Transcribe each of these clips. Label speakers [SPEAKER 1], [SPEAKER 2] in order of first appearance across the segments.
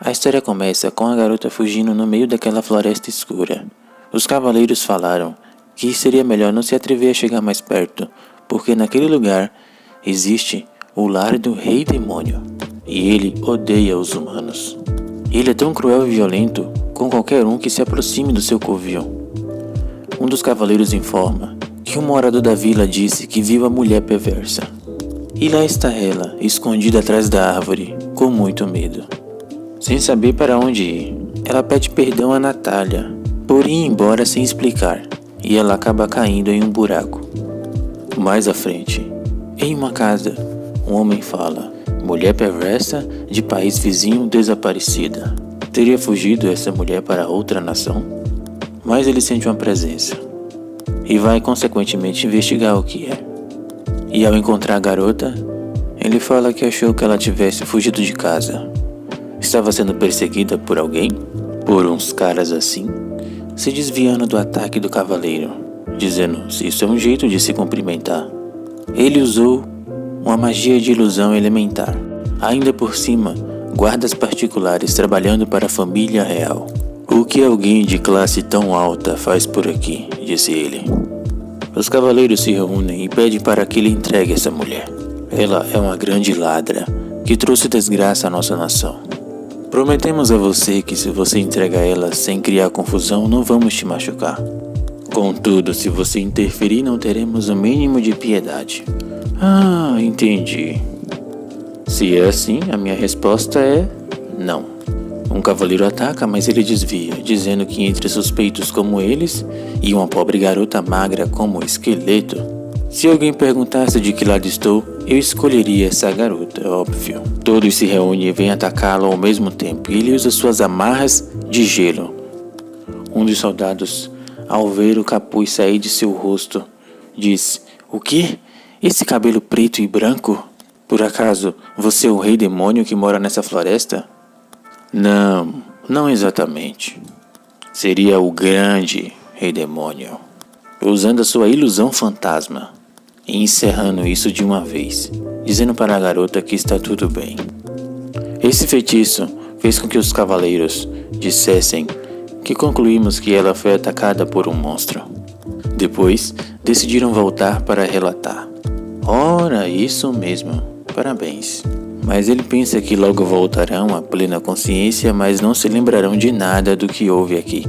[SPEAKER 1] A história começa com a garota fugindo no meio daquela floresta escura. Os cavaleiros falaram que seria melhor não se atrever a chegar mais perto, porque naquele lugar existe o lar do Rei Demônio, e ele odeia os humanos. Ele é tão cruel e violento com qualquer um que se aproxime do seu covil. Um dos cavaleiros informa que um morador da vila disse que viu a mulher perversa. E lá está ela, escondida atrás da árvore, com muito medo. Sem saber para onde ir, ela pede perdão a Natália, por ir embora sem explicar, e ela acaba caindo em um buraco. Mais à frente, em uma casa, um homem fala: mulher perversa de país vizinho desaparecida. Teria fugido essa mulher para outra nação? Mas ele sente uma presença e vai consequentemente investigar o que é. E ao encontrar a garota, ele fala que achou que ela tivesse fugido de casa. Estava sendo perseguida por alguém? Por uns caras assim? Se desviando do ataque do cavaleiro, dizendo se isso é um jeito de se cumprimentar. Ele usou uma magia de ilusão elementar. Ainda por cima, guardas particulares trabalhando para a família real. O que alguém de classe tão alta faz por aqui? Disse ele. Os cavaleiros se reúnem e pedem para que ele entregue essa mulher. Ela é uma grande ladra que trouxe desgraça à nossa nação. Prometemos a você que se você entregar ela sem criar confusão, não vamos te machucar. Contudo, se você interferir, não teremos o mínimo de piedade. Ah, entendi. Se é assim, a minha resposta é não. Um cavaleiro ataca, mas ele desvia, dizendo que entre suspeitos como eles e uma pobre garota magra como esqueleto, se alguém perguntasse de que lado estou, eu escolheria essa garota, óbvio. Todos se reúnem e vêm atacá-lo ao mesmo tempo, e ele usa suas amarras de gelo. Um dos soldados, ao ver o capuz sair de seu rosto, diz: o quê? Esse cabelo preto e branco? Por acaso, você é o Rei Demônio que mora nessa floresta? Não exatamente. Seria o grande Rei Demônio, usando a sua ilusão fantasma e encerrando isso de uma vez, dizendo para a garota que está tudo bem. Esse feitiço fez com que os cavaleiros dissessem que concluímos que ela foi atacada por um monstro. Depois, decidiram voltar para relatar. Ora, isso mesmo. Parabéns. Mas ele pensa que logo voltarão à plena consciência, mas não se lembrarão de nada do que houve aqui.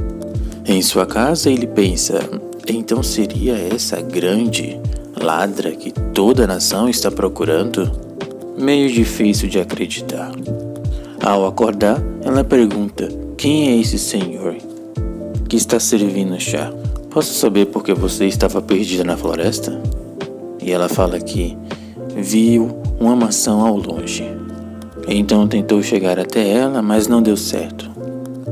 [SPEAKER 1] Em sua casa, ele pensa: então seria essa grande ladra que toda a nação está procurando? Meio difícil de acreditar. Ao acordar, ela pergunta: quem é esse senhor que está servindo chá? Posso saber por que você estava perdida na floresta? E ela fala que viu uma maçã ao longe. Então tentou chegar até ela, mas não deu certo.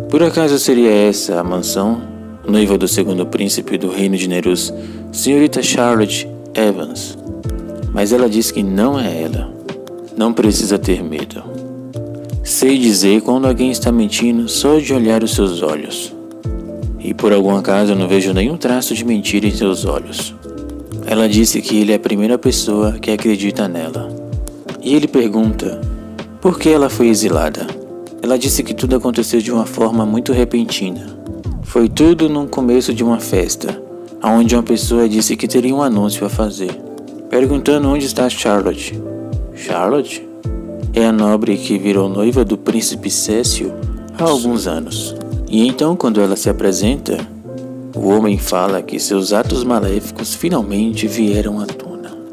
[SPEAKER 1] Por acaso seria essa a mansão? Noiva do segundo príncipe do reino de Nerus, senhorita Charlotte Evans. Mas ela diz que não é ela. Não precisa ter medo. Sei dizer quando alguém está mentindo só de olhar os seus olhos. E por algum acaso eu não vejo nenhum traço de mentira em seus olhos. Ela disse que ele é a primeira pessoa que acredita nela. E ele pergunta por que ela foi exilada. Ela disse que tudo aconteceu de uma forma muito repentina. Foi tudo no começo de uma festa, onde uma pessoa disse que teria um anúncio a fazer, perguntando onde está Charlotte. Charlotte? É a nobre que virou noiva do príncipe Cécio há alguns anos. E então, quando ela se apresenta, o homem fala que seus atos maléficos finalmente vieram à tona.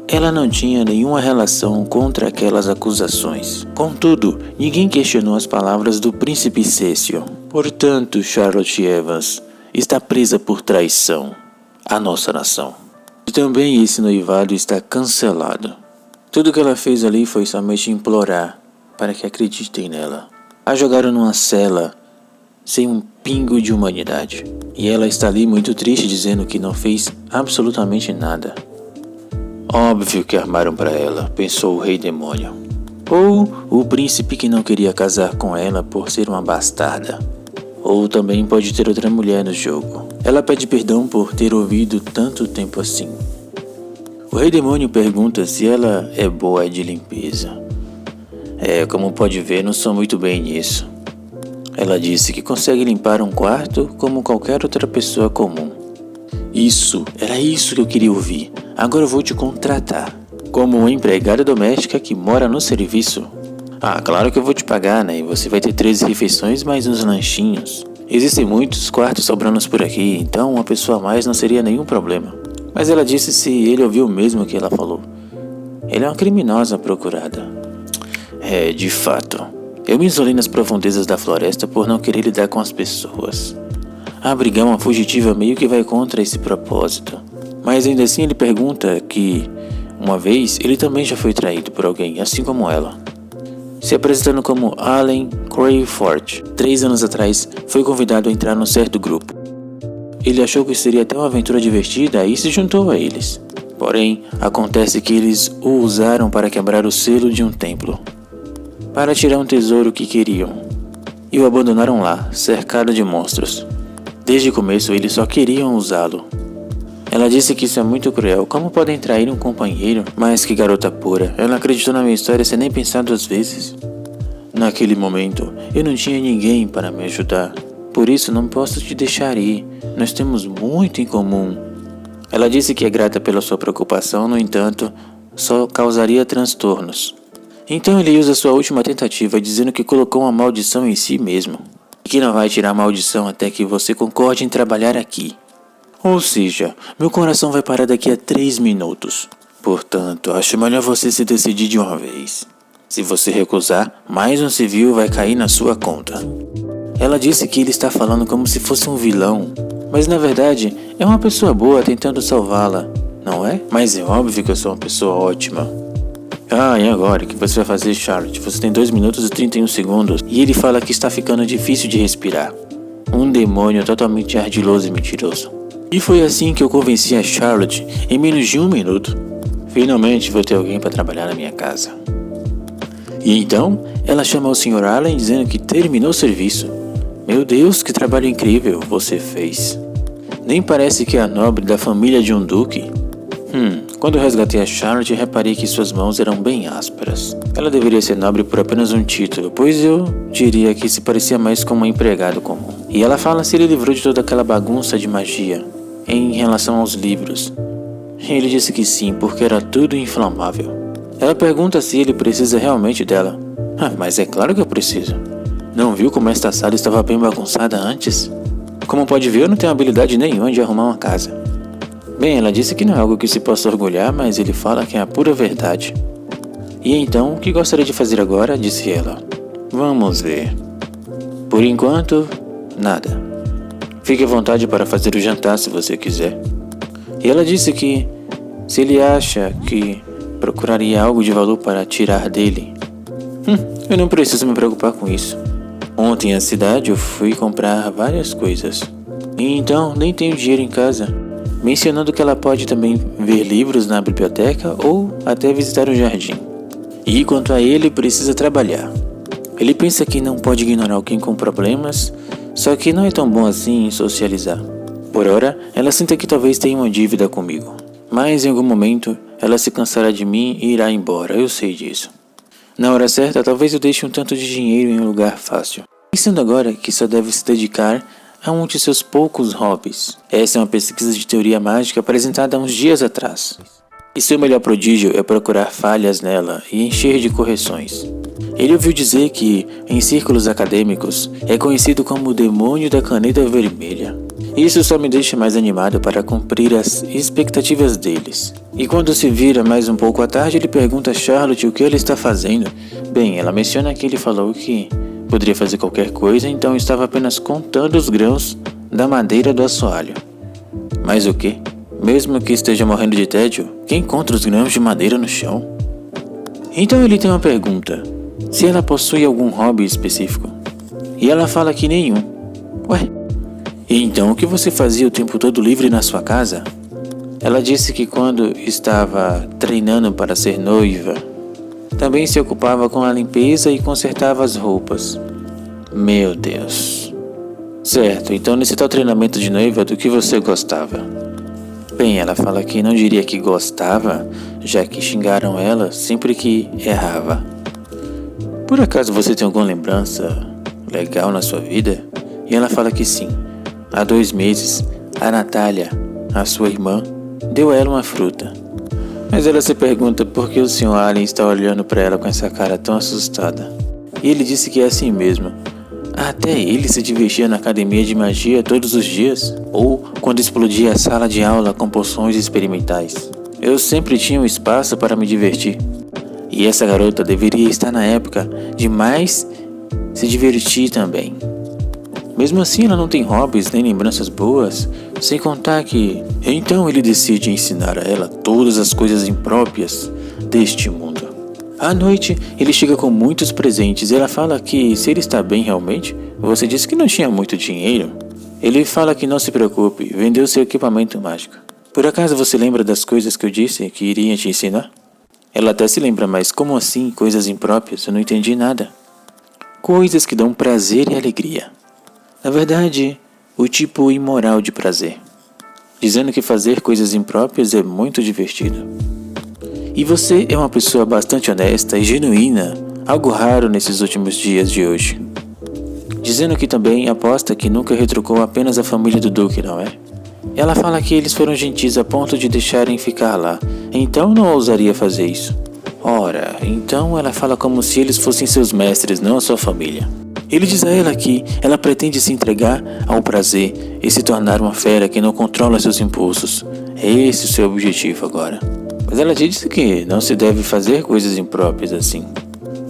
[SPEAKER 1] Ela não tinha nenhuma relação contra aquelas acusações. Contudo, ninguém questionou as palavras do príncipe Cécio. Portanto, Charlotte Evans está presa por traição à nossa nação. E também esse noivado está cancelado. Tudo que ela fez ali foi somente implorar para que acreditem nela. A jogaram numa cela sem um pingo de humanidade. E ela está ali muito triste, dizendo que não fez absolutamente nada. Óbvio que armaram para ela, pensou o Rei Demônio. Ou o príncipe que não queria casar com ela por ser uma bastarda. Ou também pode ter outra mulher no jogo. Ela pede perdão por ter ouvido tanto tempo assim. O Rei Demônio pergunta se ela é boa de limpeza. Como pode ver, não sou muito bem nisso. Ela disse que consegue limpar um quarto como qualquer outra pessoa comum. Era isso que eu queria ouvir. Agora eu vou te contratar como uma empregada doméstica que mora no serviço. Ah, claro que eu vou te pagar, né? E você vai ter 13 refeições mais uns lanchinhos. Existem muitos quartos sobrando por aqui, então uma pessoa a mais não seria nenhum problema. Mas ela disse se ele ouviu mesmo o que ela falou. Ele é uma criminosa procurada. É, de fato. Eu me isolei nas profundezas da floresta por não querer lidar com as pessoas. Abrigar uma fugitiva meio que vai contra esse propósito. Mas ainda assim ele pergunta que, uma vez, ele também já foi traído por alguém, assim como ela. Se apresentando como Allen Crayford, 3 anos atrás, foi convidado a entrar num certo grupo. Ele achou que seria até uma aventura divertida e se juntou a eles. Porém, acontece que eles o usaram para quebrar o selo de um templo, para tirar um tesouro que queriam, e o abandonaram lá, cercado de monstros. Desde o começo, eles só queriam usá-lo. Ela disse que isso é muito cruel. Como podem trair um companheiro? Mas que garota pura. Ela acreditou na minha história sem nem pensar 2 vezes. Naquele momento, eu não tinha ninguém para me ajudar. Por isso não posso te deixar ir. Nós temos muito em comum. Ela disse que é grata pela sua preocupação, no entanto, só causaria transtornos. Então ele usa sua última tentativa dizendo que colocou uma maldição em si mesmo. E que não vai tirar a maldição até que você concorde em trabalhar aqui. Ou seja, meu coração vai parar daqui a 3 minutos. Portanto, acho melhor você se decidir de uma vez. Se você recusar, mais um civil vai cair na sua conta. Ela disse que ele está falando como se fosse um vilão, mas na verdade é uma pessoa boa tentando salvá-la, não é? Mas é óbvio que eu sou uma pessoa ótima. Ah, e agora? O que você vai fazer, Charlotte? Você tem 2 minutos e 31 segundos e ele fala que está ficando difícil de respirar. Um demônio totalmente ardiloso e mentiroso. E foi assim que eu convenci a Charlotte em menos de 1 minuto. Finalmente vou ter alguém para trabalhar na minha casa. E então, ela chama o Sr. Allen dizendo que terminou o serviço. Meu Deus, que trabalho incrível você fez. Nem parece que é a nobre da família de um duque. Quando eu resgatei a Charlotte, reparei que suas mãos eram bem ásperas. Ela deveria ser nobre por apenas um título, pois eu diria que se parecia mais com um empregado comum. E ela fala se ele livrou de toda aquela bagunça de magia em relação aos livros. Ele disse que sim, porque era tudo inflamável. Ela pergunta se ele precisa realmente dela. Mas é claro que eu preciso. Não viu como esta sala estava bem bagunçada antes? Como pode ver, eu não tenho habilidade nenhuma de arrumar uma casa. Bem, ela disse que não é algo que se possa orgulhar, mas ele fala que é a pura verdade. E então, o que gostaria de fazer agora? Disse ela. Vamos ver. Por enquanto, nada. Fique à vontade para fazer o jantar se você quiser. E ela disse que, se ele acha que procuraria algo de valor para tirar dele, eu não preciso me preocupar com isso. Ontem na cidade eu fui comprar várias coisas. E então nem tenho dinheiro em casa. Mencionando que ela pode também ver livros na biblioteca ou até visitar o jardim. E quanto a ele, precisa trabalhar. Ele pensa que não pode ignorar alguém com problemas, só que não é tão bom assim em socializar. Por ora, ela sente que talvez tenha uma dívida comigo. Mas em algum momento, ela se cansará de mim e irá embora, eu sei disso. Na hora certa, talvez eu deixe um tanto de dinheiro em um lugar fácil. Pensando agora que só deve se dedicar a um de seus poucos hobbies. Essa é uma pesquisa de teoria mágica apresentada há uns dias atrás. E seu melhor prodígio é procurar falhas nela e encher de correções. Ele ouviu dizer que, em círculos acadêmicos, é conhecido como o demônio da caneta vermelha. Isso só me deixa mais animado para cumprir as expectativas deles. E quando se vira mais um pouco à tarde, ele pergunta a Charlotte o que ele está fazendo. Bem, ela menciona que ele falou que poderia fazer qualquer coisa, então estava apenas contando os grãos da madeira do assoalho. Mas o quê? Mesmo que esteja morrendo de tédio, quem encontra os grãos de madeira no chão? Então ele tem uma pergunta. Se ela possui algum hobby específico. E ela fala que nenhum. Ué? E então o que você fazia o tempo todo livre na sua casa? Ela disse que quando estava treinando para ser noiva, também se ocupava com a limpeza e consertava as roupas. Meu Deus. Certo, então nesse tal treinamento de noiva, do que você gostava? Bem, ela fala que não diria que gostava, já que xingaram ela sempre que errava. Por acaso você tem alguma lembrança legal na sua vida? E ela fala que sim. Há 2 meses, a Natália, a sua irmã, deu a ela uma fruta. Mas ela se pergunta por que o Sr. Allen está olhando para ela com essa cara tão assustada. E ele disse que é assim mesmo. Até ele se divertia na academia de magia todos os dias, ou quando explodia a sala de aula com poções experimentais. Eu sempre tinha um espaço para me divertir. E essa garota deveria estar na época de mais se divertir também. Mesmo assim, ela não tem hobbies nem lembranças boas, sem contar que... Então ele decide ensinar a ela todas as coisas impróprias deste mundo. À noite, ele chega com muitos presentes e ela fala que se ele está bem realmente, você disse que não tinha muito dinheiro. Ele fala que não se preocupe, vendeu seu equipamento mágico. Por acaso você lembra das coisas que eu disse que iria te ensinar? Ela até se lembra, mas como assim coisas impróprias? Eu não entendi nada. Coisas que dão prazer e alegria. Na verdade, o tipo imoral de prazer. Dizendo que fazer coisas impróprias é muito divertido. E você é uma pessoa bastante honesta e genuína, algo raro nesses últimos dias de hoje. Dizendo que também aposta que nunca retrucou apenas a família do Duque, não é? Ela fala que eles foram gentis a ponto de deixarem ficar lá, então não ousaria fazer isso. Ora, então ela fala como se eles fossem seus mestres, não a sua família. Ele diz a ela que ela pretende se entregar ao prazer e se tornar uma fera que não controla seus impulsos. É esse o seu objetivo agora. Mas ela diz que não se deve fazer coisas impróprias assim.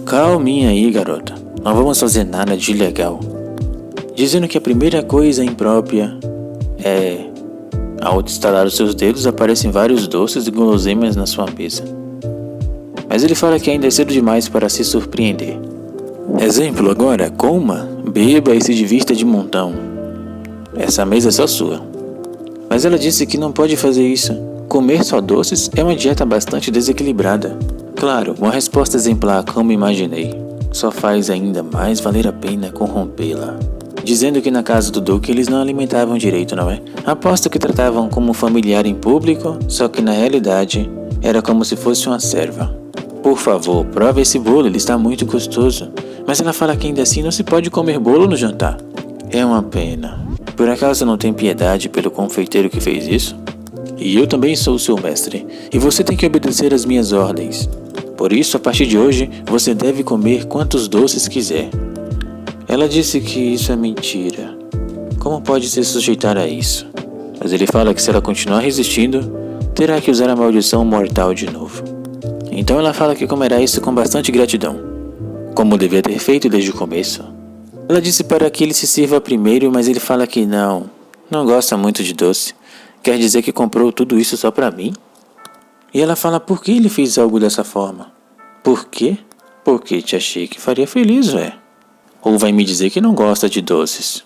[SPEAKER 1] Calminha aí, garota. Não vamos fazer nada de ilegal. Dizendo que a primeira coisa imprópria é... Ao estalar os seus dedos, aparecem vários doces e guloseimas na sua mesa. Mas ele fala que ainda é cedo demais para se surpreender. Exemplo agora, coma, beba e se divirta de montão. Essa mesa é só sua. Mas ela disse que não pode fazer isso. Comer só doces é uma dieta bastante desequilibrada. Claro, uma resposta exemplar como imaginei. Só faz ainda mais valer a pena corrompê-la. Dizendo que na casa do Duque eles não alimentavam direito, não é? Aposto que tratavam como familiar em público, só que na realidade era como se fosse uma serva. Por favor, prove esse bolo, ele está muito gostoso. Mas ela fala que ainda assim não se pode comer bolo no jantar. É uma pena. Por acaso não tem piedade pelo confeiteiro que fez isso? E eu também sou seu mestre, e você tem que obedecer às minhas ordens. Por isso, a partir de hoje, você deve comer quantos doces quiser. Ela disse que isso é mentira. Como pode se sujeitar a isso? Mas ele fala que se ela continuar resistindo, terá que usar a maldição mortal de novo. Então ela fala que comerá isso com bastante gratidão, como devia ter feito desde o começo. Ela disse para que ele se sirva primeiro, mas ele fala que não gosta muito de doce. Quer dizer que comprou tudo isso só para mim? E ela fala por que ele fez algo dessa forma. Por quê? Porque te achei que faria feliz, ué. Ou vai me dizer que não gosta de doces.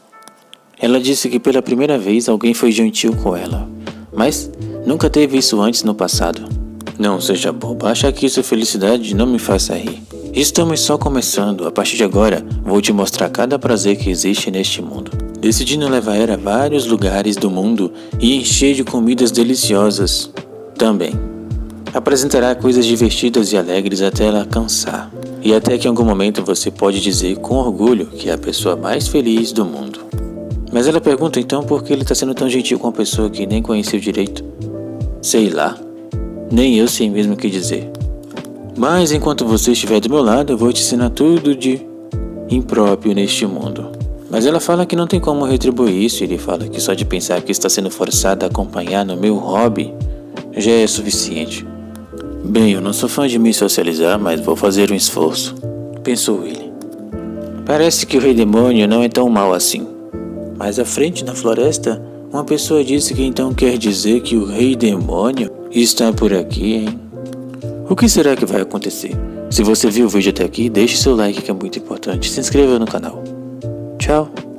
[SPEAKER 1] Ela disse que pela primeira vez alguém foi gentil com ela, mas nunca teve isso antes no passado. Não seja boba, acha que isso é felicidade? Não me faça rir. Estamos só começando, a partir de agora vou te mostrar cada prazer que existe neste mundo. Decidindo levar ela a vários lugares do mundo e encher de comidas deliciosas também. Apresentará coisas divertidas e alegres até ela cansar. E até que em algum momento você pode dizer com orgulho que é a pessoa mais feliz do mundo. Mas ela pergunta então por que ele está sendo tão gentil com uma pessoa que nem conheceu direito. Sei lá. Nem eu sei mesmo o que dizer. Mas enquanto você estiver do meu lado, eu vou te ensinar tudo de impróprio neste mundo. Mas ela fala que não tem como retribuir isso. E ele fala que só de pensar que está sendo forçada a acompanhar no meu hobby já é suficiente. Bem, eu não sou fã de me socializar, mas vou fazer um esforço, pensou ele. Parece que o Rei Demônio não é tão mau assim. Mais à frente, na floresta, uma pessoa disse que então quer dizer que o Rei Demônio está por aqui, hein? O que será que vai acontecer? Se você viu o vídeo até aqui, deixe seu like que é muito importante. Se inscreva no canal. Tchau!